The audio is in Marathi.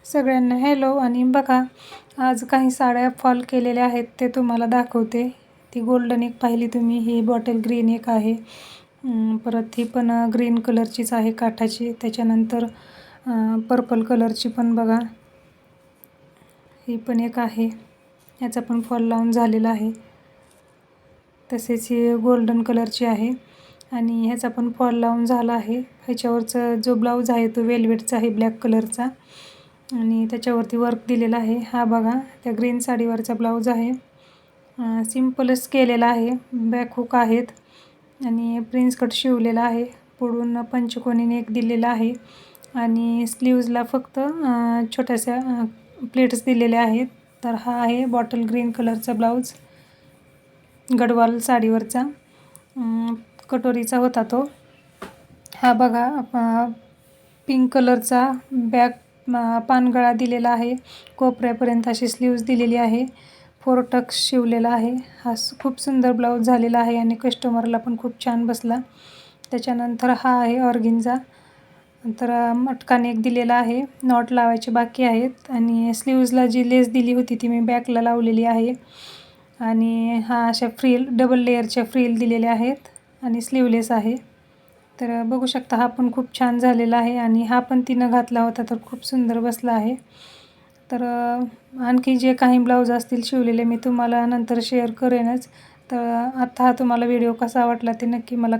सगळ्यांना हॅलो. आणि बघा, आज काही साड्या फॉल केलेल्या आहेत ते तुम्हाला दाखवते. ती गोल्डन एक पाहिली तुम्ही, ही बॉटल ग्रीन एक आहे, परत ही पण ग्रीन कलरचीच आहे काठाची. त्याच्यानंतर पर्पल कलरची पण बघा, ही पण एक आहे, याचा पण फॉल लावून झालेला आहे. तसेच ही गोल्डन कलरची आहे आणि ह्याचा पण फॉल लावून झाला आहे. ह्याच्यावरचा जो ब्लाऊज आहे तो वेल्वेटचा आहे, ब्लॅक कलरचा, आणि त्याच्यावरती वर्क दिलेला आहे. हा बघा, त्या ग्रीन साडीवरचा ब्लाऊज आहे. सिम्पलच केलेला आहे. बॅक हुक आहेत आणि प्रिन्स कट शिवलेला आहे. पुढून पंचकोनीने एक दिलेला आहे आणि स्लीव्जला फक्त छोट्याशा प्लेट्स दिलेल्या आहेत. तर हा आहे बॉटल ग्रीन कलरचा ब्लाऊज, गडवाल साडीवरचा, कटोरीचा होता तो. हा बघा, पिंक कलरचा बॅक पानगळा दिलेला आहे. कोपऱ्यापर्यंत अशी स्लीव्ज दिलेली आहे. 4 टक्स शिवलेला आहे. हा खूप सुंदर ब्लाऊज झालेला आहे आणि कस्टमरला पण खूप छान बसला. त्याच्यानंतर हा आहे ऑर्गिन्झा. तर मटकाने एक दिलेला आहे. नॉट लावायचे बाकी आहेत आणि स्लीव्जला जी लेस दिली होती ती मी बॅकला लावलेली आहे. आणि हा अशा फ्रिल, डबल लेअरच्या फ्रिल दिलेल्या आहेत आणि स्लीवलेस आहे. तर बघू शकता, हा पण खूप छान झालेला आहे आणि हा पण तिनं घातला होता तर खूप सुंदर बसला आहे. तर आणखी जे काही ब्लाऊज असतील शिवलेले मी तुम्हाला नंतर शेअर करेनच. तर आता हा तुम्हाला व्हिडिओ कसा वाटला ते नक्की मला